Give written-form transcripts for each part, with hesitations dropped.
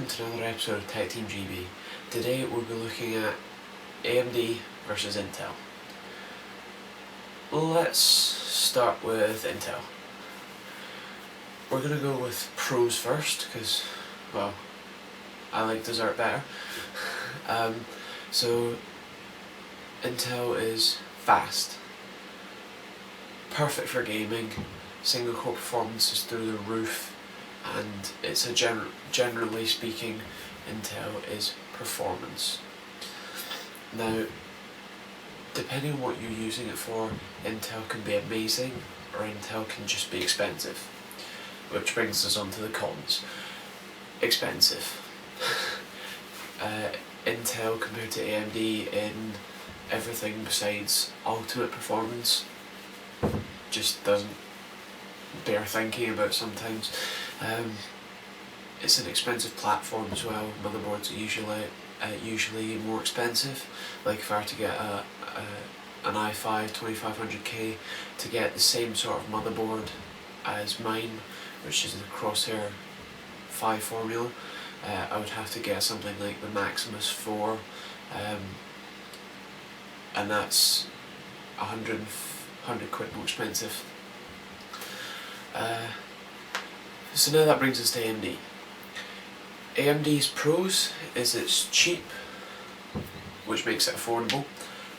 welcome to another episode of TechteamGB. Today we'll be looking at AMD versus Intel. Let's start with Intel. We're going to go with pros first because, well, I like dessert better. So Intel is fast, perfect for gaming, single core performance is through the roof, and it's a generally speaking, Intel is performance. Now, depending on what you're using it for, Intel can be amazing or Intel can just be expensive, which brings us on to the cons. Expensive. Intel compared to AMD in everything besides ultimate performance just doesn't bear thinking about sometimes. It's an expensive platform as well. Motherboards are usually more expensive. Like if I were to get an i5 2500K to get the same sort of motherboard as mine, which is the Crosshair 5 formula, I would have to get something like the Maximus 4, and that's 100 quid more expensive. So now that brings us to AMD. AMD's pros is it's cheap, which makes it affordable,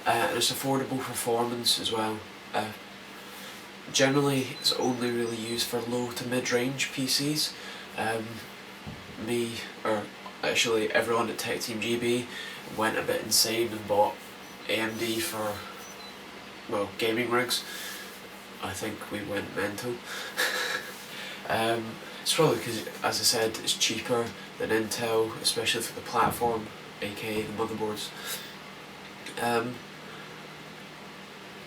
and it's affordable performance as well. Generally it's only really used for low to mid-range PCs. Actually everyone at TechteamGB went a bit insane and bought AMD for, well, gaming rigs. I think we went mental. It's probably because, as I said, it's cheaper than Intel, especially for the platform, aka the motherboards.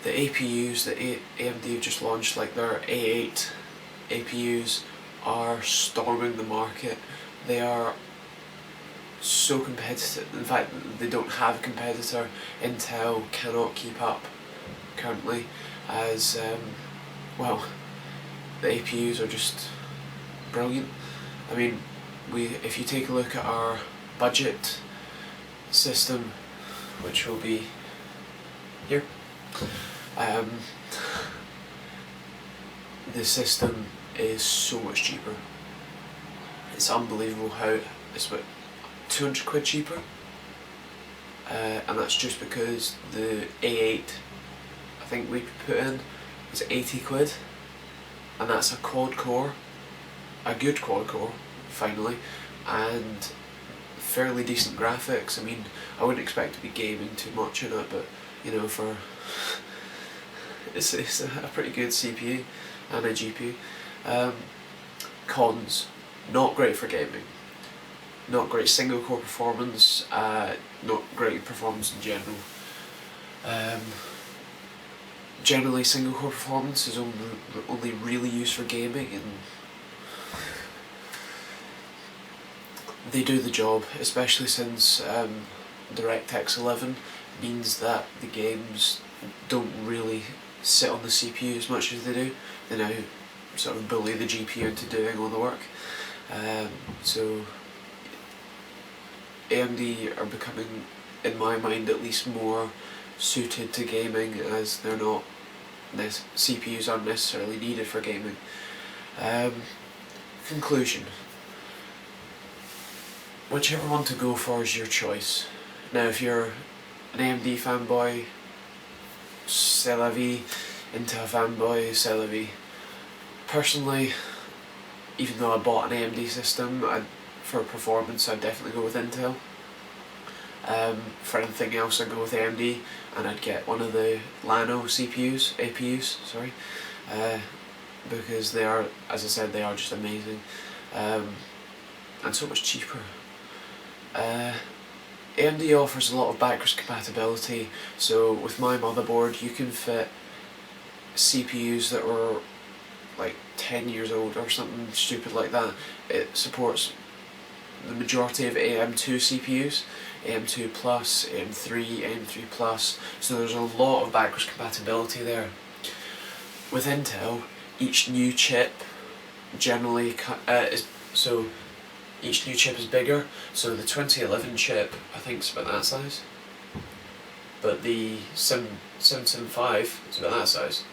The APUs that AMD have just launched, like their A8 APUs, are storming the market. They are so competitive. In fact, they don't have a competitor. Intel cannot keep up currently, as well, the APUs are just brilliant. I mean, if you take a look at our budget system, which will be here, the system is so much cheaper. It's unbelievable how it's about 200 quid cheaper, and that's just because the A8 I think we put in is 80 quid, and that's a quad core, a good quad core finally, and fairly decent graphics. I mean, I wouldn't expect to be gaming too much in it, but you know, for it's a pretty good CPU and a GPU. Cons: not great for gaming, not great single core performance, not great performance in general. Generally, single core performance is only really used for gaming, and they do the job, especially since DirectX 11 means that the games don't really sit on the CPU as much as they do. They now sort of bully the GPU into doing all the work. So AMD are becoming, in my mind at least, more suited to gaming, as they're not CPUs aren't necessarily needed for gaming. Conclusion: whichever one to go for is your choice. Now, if you're an AMD fanboy, c'est la vie. Intel fanboy, c'est la vie. Personally, even though I bought an AMD system, for performance I'd definitely go with Intel. For anything else I'd go with AMD, and I'd get one of the Llano APUs, sorry, because they are, as I said, they are just amazing, and so much cheaper. AMD offers a lot of backwards compatibility, so with my motherboard you can fit CPUs that were like 10 years old or something stupid like that. It supports the majority of AM2 CPUs, AM2 Plus, AM3, AM3 Plus, so there's a lot of backwards compatibility there. With Intel, each new chip generally each new chip is bigger. So the 2011 chip, I think, is about that size, but the 775 is about that size.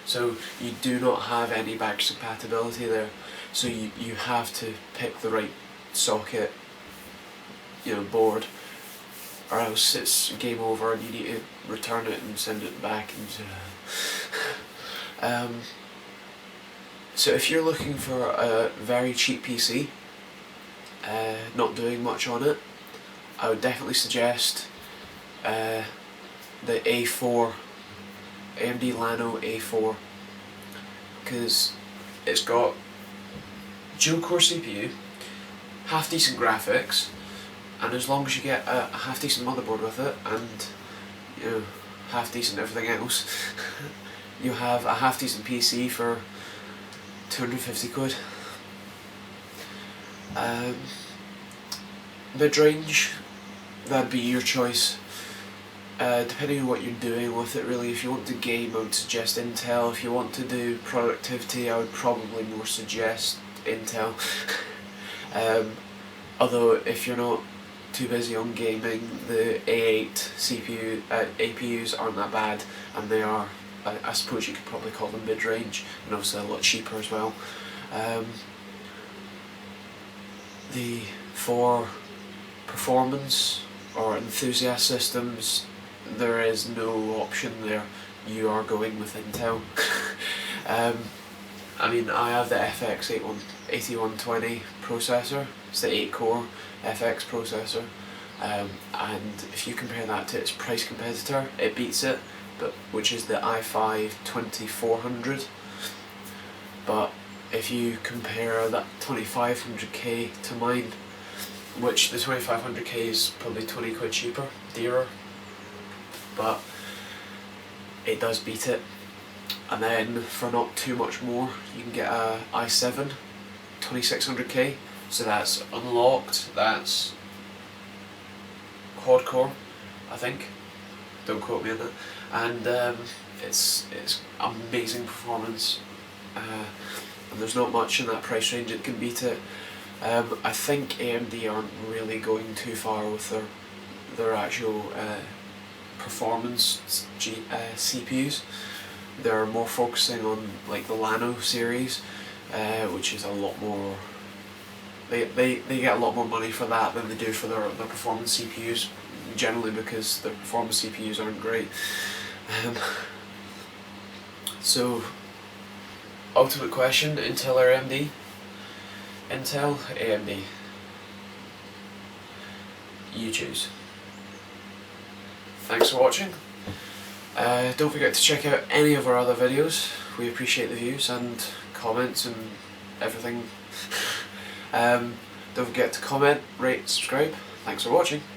So you do not have any backwards compatibility there. So you have to pick the right socket, board, or else it's game over and you need to return it and send it back. And so if you're looking for a very cheap PC, not doing much on it, I would definitely suggest the A4, AMD Llano A4, because it's got dual core CPU, half decent graphics, and as long as you get a half decent motherboard with it, and half decent everything else, you have a half decent PC for 250 quid. Mid-range, that'd be your choice, depending on what you're doing with it really. If you want to game, I would suggest Intel. If you want to do productivity, I would probably more suggest Intel. Although if you're not too busy on gaming, the A8 CPU, APUs aren't that bad, and they are, I suppose you could probably call them mid-range, and obviously a lot cheaper as well. For performance or enthusiast systems, there is no option there. You are going with Intel. I mean, I have the FX 8120 processor. It's the 8-core FX processor, and if you compare that to its price competitor, it beats it, which is the i5 2400. But if you compare that 2500K to mine, which the 2500K is probably 20 quid cheaper, dearer, but it does beat it. And then for not too much more, you can get a i7 2600K, so that's unlocked, that's quad core, I think, don't quote me on that, and it's amazing performance, and there's not much in that price range that can beat it. I think AMD aren't really going too far with their actual performance CPUs. They're more focusing on like the Llano series, which is a lot more. They get a lot more money for that than they do for their performance CPUs, generally because their performance CPUs aren't great. So, ultimate question: Intel or AMD? Intel, AMD. You choose. Thanks for watching. Don't forget to check out any of our other videos. We appreciate the views and comments and everything. Don't forget to comment, rate, subscribe. Thanks for watching.